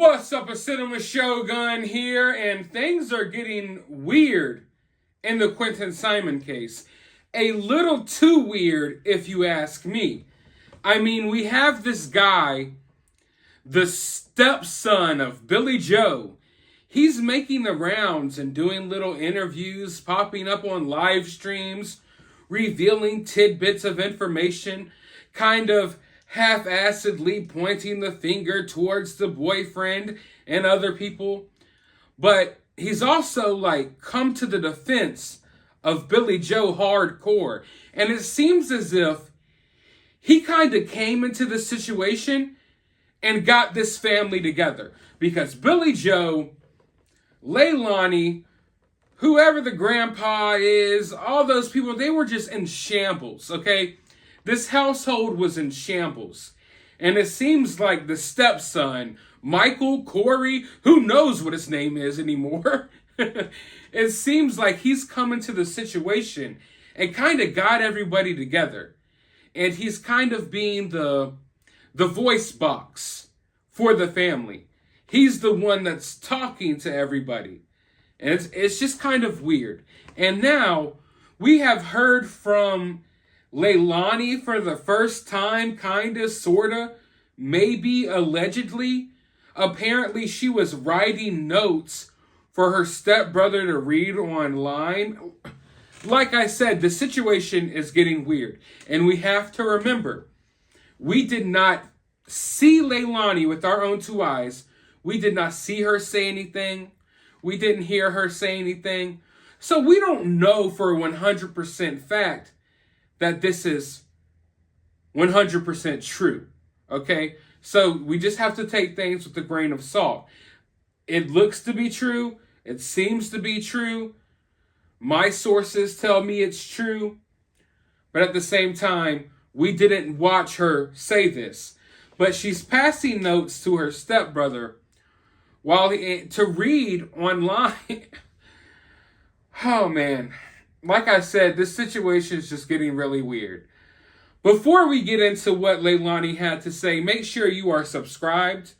What's up, a Cinema Shogun here, and things are getting weird in the Quinton Simon case. A little too weird, if you ask me. I mean, we have this guy, the stepson of Billy Joe. He's making the rounds and doing little interviews, popping up on live streams, revealing tidbits of information, kind of half-assedly pointing the finger towards the boyfriend and other people. But he's also come to the defense of Billy Joe hardcore. And it seems as if he kind of came into the situation and got this family together. Because Billy Joe, Leilani, whoever the grandpa is, all those people, they were just in shambles, okay? This household was in shambles. And it seems like the stepson, Michael, Corey, who knows what his name is anymore? It seems like he's come into the situation and kind of got everybody together. And he's kind of being the voice box for the family. He's the one that's talking to everybody. And it's just kind of weird. And now we have heard from Leilani for the first time, kinda, sorta, maybe, allegedly. Apparently she was writing notes for her stepbrother to read online. Like I said, the situation is getting weird. And we have to remember, we did not see Leilani with our own two eyes. We did not see her say anything. We didn't hear her say anything. So we don't know for 100% fact that this is 100% true, okay? So we just have to take things with a grain of salt. It looks to be true. It seems to be true. My sources tell me it's true. But at the same time, we didn't watch her say this. But she's passing notes to her stepbrother to read online. Oh, man. Like I said, this situation is just getting really weird. Before we get into what Leilani had to say, make sure you are subscribed.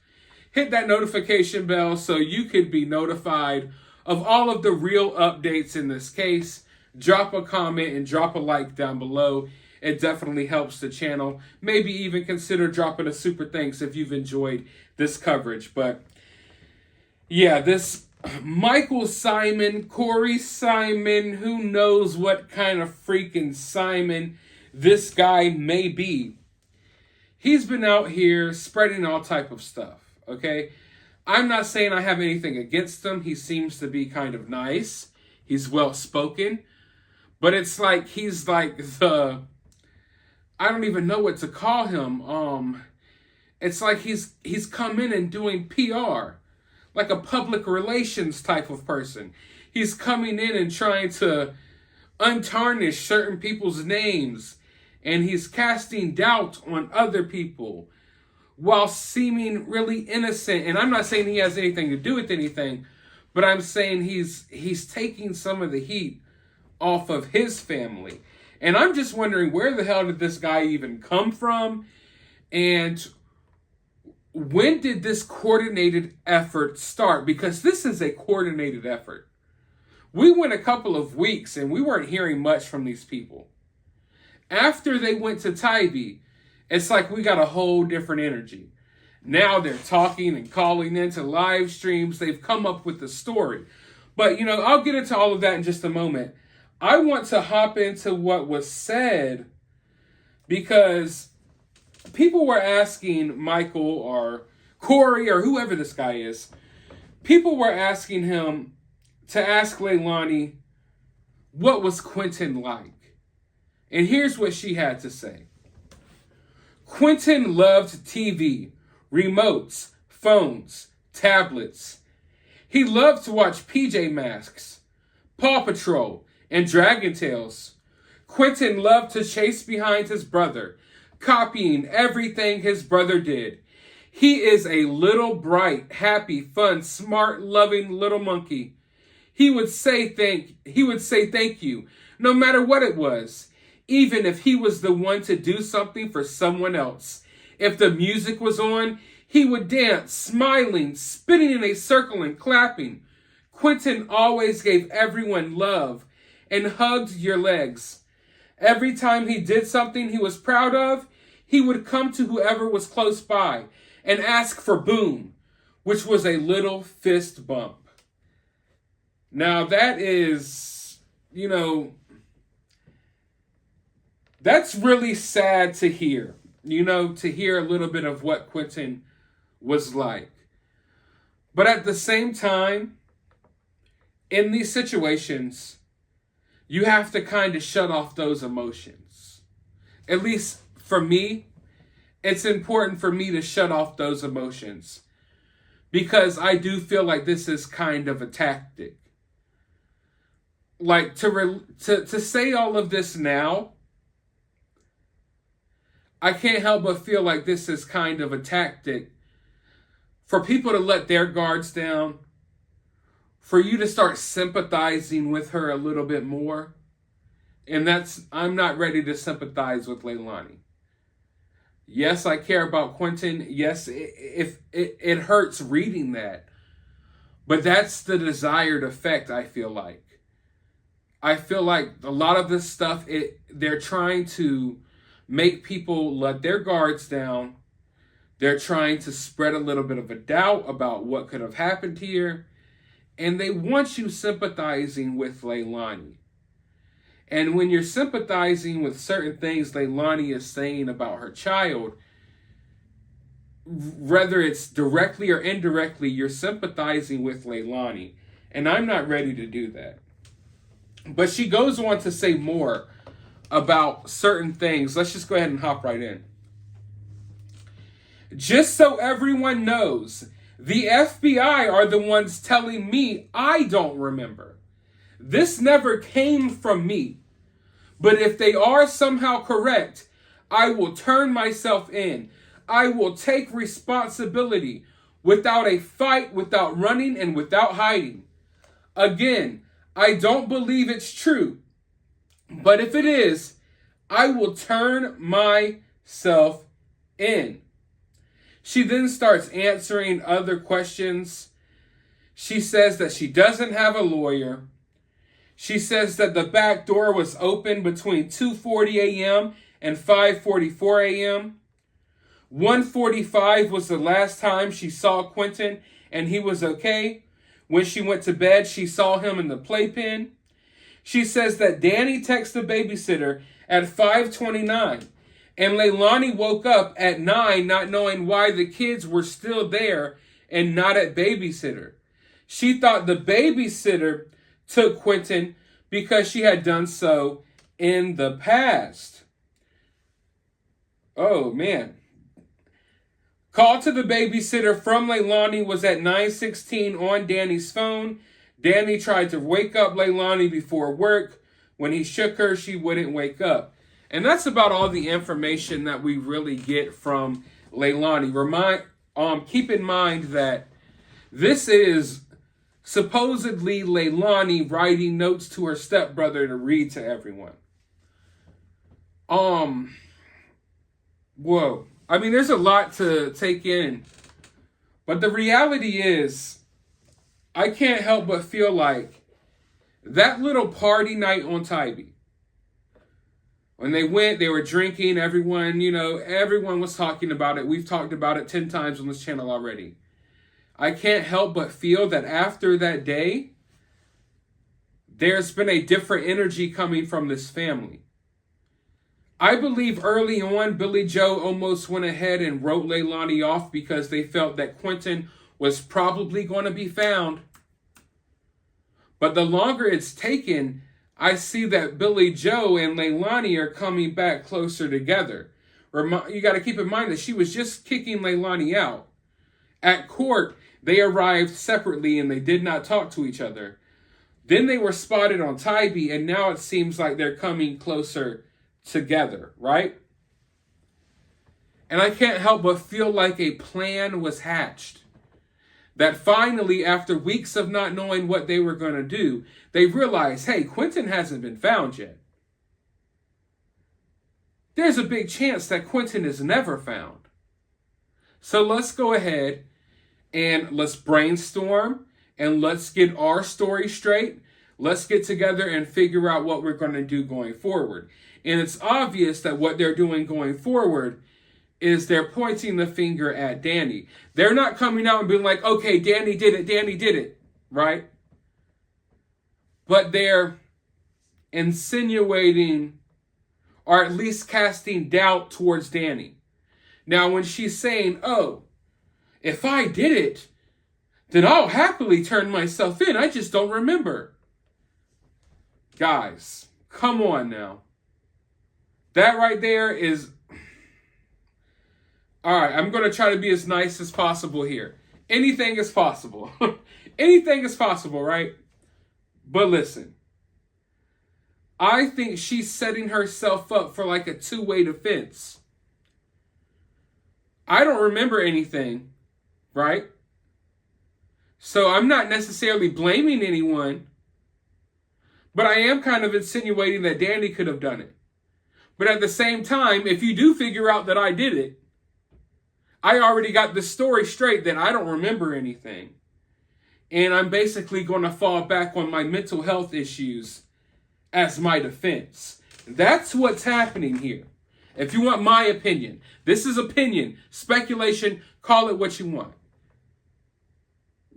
Hit that notification bell so you could be notified of all of the real updates in this case. Drop a comment and drop a like down below. It definitely helps the channel. Maybe even consider dropping a super thanks if you've enjoyed this coverage. But yeah, this Michael Simon, Corey Simon, who knows what kind of freaking Simon this guy may be. He's been out here spreading all type of stuff, okay? I'm not saying I have anything against him. He seems to be kind of nice. He's well-spoken. But it's like he's like I don't even know what to call him. It's like he's come in and doing PR. Like a public relations type of person. He's coming in and trying to untarnish certain people's names. And he's casting doubt on other people while seeming really innocent. And I'm not saying he has anything to do with anything, but I'm saying he's taking some of the heat off of his family. And I'm just wondering, where the hell did this guy even come from? And when did this coordinated effort start? Because this is a coordinated effort. We went a couple of weeks and we weren't hearing much from these people. After they went to Tybee, it's like we got a whole different energy. Now they're talking and calling into live streams. They've come up with the story. But, I'll get into all of that in just a moment. I want to hop into what was said because people were asking Michael or Corey or whoever this guy is. People were asking him to ask Leilani, what was Quinton like? And here's what she had to say. Quinton loved TV, remotes, phones, tablets. He loved to watch PJ Masks, Paw Patrol, and Dragon Tales. Quinton loved to chase behind his brother, copying everything his brother did. He is a little bright, happy, fun, smart, loving little monkey. He would say thank you, no matter what it was, even if he was the one to do something for someone else. If the music was on, He would dance, smiling, spinning in a circle and clapping. Quinton always gave everyone love and hugged your legs. Every time he did something he was proud of, he would come to whoever was close by and ask for boom, which was a little fist bump. Now that is, that's really sad to hear, to hear a little bit of what Quinton was like. But at the same time, in these situations, you have to kind of shut off those emotions. At least for me, it's important for me to shut off those emotions because I do feel like this is kind of a tactic. Like to say all of this now, I can't help but feel like this is kind of a tactic for people to let their guards down, for you to start sympathizing with her a little bit more. And I'm not ready to sympathize with Leilani. Yes, I care about Quinton. Yes, it hurts reading that. But that's the desired effect, I feel like. I feel like a lot of this stuff, they're trying to make people let their guards down. They're trying to spread a little bit of a doubt about what could have happened here. And they want you sympathizing with Leilani. And when you're sympathizing with certain things Leilani is saying about her child, whether it's directly or indirectly, you're sympathizing with Leilani. And I'm not ready to do that. But she goes on to say more about certain things. Let's just go ahead and hop right in. Just so everyone knows, the FBI are the ones telling me I don't remember. This never came from me. But if they are somehow correct, I will turn myself in. I will take responsibility without a fight, without running, and without hiding. Again, I don't believe it's true. But if it is, I will turn myself in. She then starts answering other questions. She says that she doesn't have a lawyer. She says that the back door was open between 2:40 a.m. and 5:44 a.m. 1:45 was the last time she saw Quinton, and he was okay. When she went to bed, she saw him in the playpen. She says that Danny texted the babysitter at 5:29, and Leilani woke up at 9 not knowing why the kids were still there and not at babysitter. She thought the babysitter took Quinton because she had done so in the past. Oh, man. Call to the babysitter from Leilani was at 9:16 on Danny's phone. Danny tried to wake up Leilani before work. When he shook her, she wouldn't wake up. And that's about all the information that we really get from Leilani. Keep in mind that this is supposedly Leilani writing notes to her stepbrother to read to everyone. Whoa. I mean, there's a lot to take in. But the reality is, I can't help but feel like that little party night on Tybee, when they went, they were drinking, everyone was talking about it. We've talked about it 10 times on this channel already. I can't help but feel that after that day, there's been a different energy coming from this family. I believe early on, Billy Joe almost went ahead and wrote Leilani off because they felt that Quinton was probably going to be found. But the longer it's taken, I see that Billy Joe and Leilani are coming back closer together. You got to keep in mind that she was just kicking Leilani out. At court, they arrived separately and they did not talk to each other. Then they were spotted on Tybee, and now it seems like they're coming closer together, right? And I can't help but feel like a plan was hatched. That finally, after weeks of not knowing what they were going to do, they realized, hey, Quinton hasn't been found yet. There's a big chance that Quinton is never found. So let's go ahead and let's brainstorm and let's get our story straight. Let's get together and figure out what we're going to do going forward. And it's obvious that what they're doing going forward is they're pointing the finger at Danny. They're not coming out and being like, okay, Danny did it, right? But they're insinuating or at least casting doubt towards Danny. Now, when she's saying, oh, if I did it, then I'll happily turn myself in. I just don't remember. Guys, come on now. That right there is... All right, I'm going to try to be as nice as possible here. Anything is possible. Anything is possible, right? But listen. I think she's setting herself up for like a two-way defense. I don't remember anything, right? So I'm not necessarily blaming anyone, but I am kind of insinuating that Danny could have done it. But at the same time, if you do figure out that I did it, I already got the story straight that I don't remember anything. And I'm basically going to fall back on my mental health issues as my defense. That's what's happening here. If you want my opinion, this is opinion, speculation, call it what you want.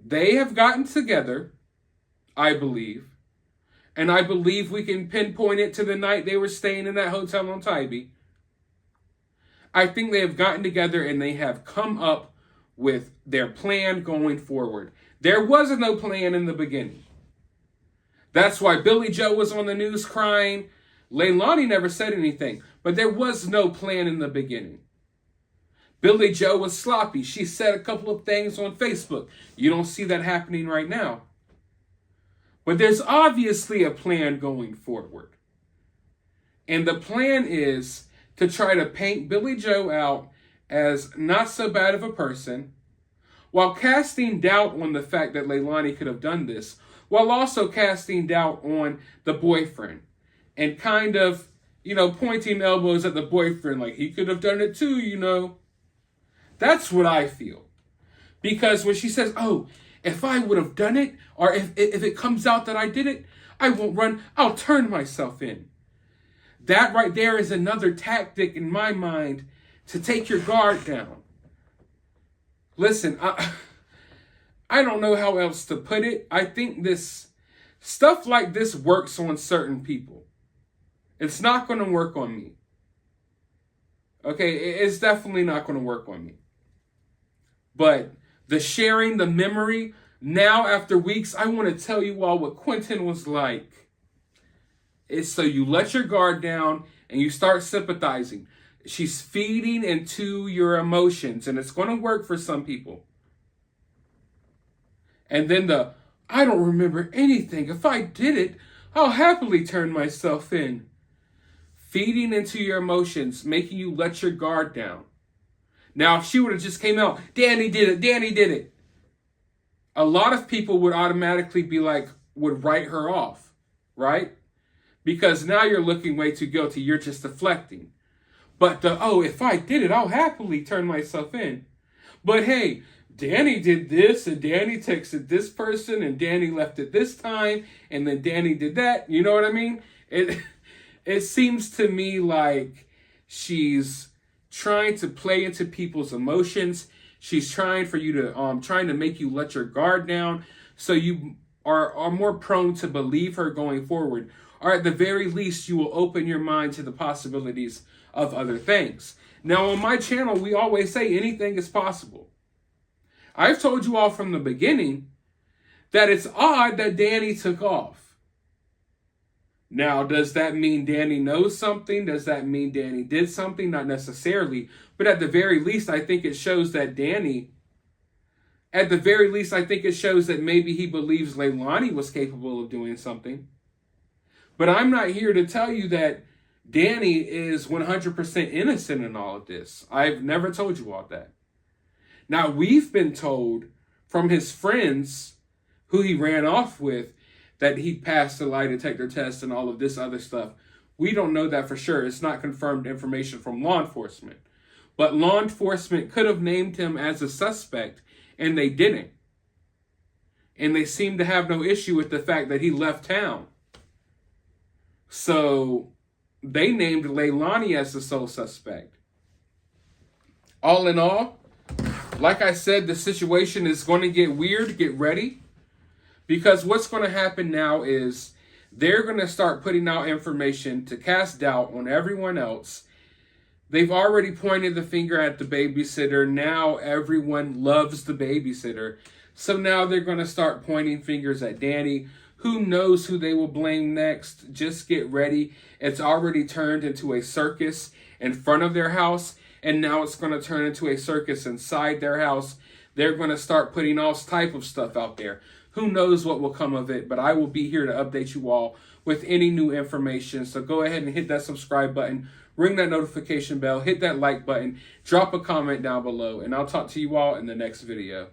They have gotten together, I believe, and I believe we can pinpoint it to the night they were staying in that hotel on Tybee. I think they have gotten together and they have come up with their plan going forward. There was no plan in the beginning. That's why Billy Joe was on the news crying. Leilani never said anything, but there was no plan in the beginning. Billy Joe was sloppy. She said a couple of things on Facebook. You don't see that happening right now. But there's obviously a plan going forward. And the plan is to try to paint Billy Joe out as not so bad of a person, while casting doubt on the fact that Leilani could have done this, while also casting doubt on the boyfriend, and kind of, pointing elbows at the boyfriend like he could have done it too, That's what I feel. Because when she says, oh, if I would have done it, or if it comes out that I did it, I won't run, I'll turn myself in. That right there is another tactic in my mind to take your guard down. Listen, I don't know how else to put it. I think this stuff like this works on certain people. It's not going to work on me. Okay, it's definitely not going to work on me. But the sharing, the memory, now after weeks, I want to tell you all what Quinton was like. It's so you let your guard down and you start sympathizing. She's feeding into your emotions, and it's going to work for some people. And then I don't remember anything. If I did it, I'll happily turn myself in. Feeding into your emotions, making you let your guard down. Now, if she would have just came out, Danny did it. A lot of people would automatically be like, would write her off, right? Because now you're looking way too guilty. You're just deflecting. But if I did it, I'll happily turn myself in. But hey, Danny did this, and Danny texted this person, and Danny left at this time, and then Danny did that. You know what I mean? It seems to me like she's trying to play into people's emotions. She's trying for you to trying to make you let your guard down, so you are more prone to believe her going forward. Or at the very least, you will open your mind to the possibilities of other things. Now, on my channel, we always say anything is possible. I've told you all from the beginning that it's odd that Danny took off. Now, does that mean Danny knows something? Does that mean Danny did something? Not necessarily. But at the very least, I think it shows that maybe he believes Leilani was capable of doing something. But I'm not here to tell you that Danny is 100% innocent in all of this. I've never told you all that. Now, we've been told from his friends who he ran off with that he passed the lie detector test and all of this other stuff. We don't know that for sure. It's not confirmed information from law enforcement. But law enforcement could have named him as a suspect, and they didn't. And they seem to have no issue with the fact that he left town. So they named Leilani as the sole suspect. All in all, like I said, the situation is going to get weird. Get ready. Because what's going to happen now is they're going to start putting out information to cast doubt on everyone else. They've already pointed the finger at the babysitter. Now everyone loves the babysitter. So now they're going to start pointing fingers at Danny. Who knows who they will blame next? Just get ready. It's already turned into a circus in front of their house. And now it's going to turn into a circus inside their house. They're going to start putting all type of stuff out there. Who knows what will come of it, but I will be here to update you all with any new information. So go ahead and hit that subscribe button, ring that notification bell, hit that like button, drop a comment down below, and I'll talk to you all in the next video.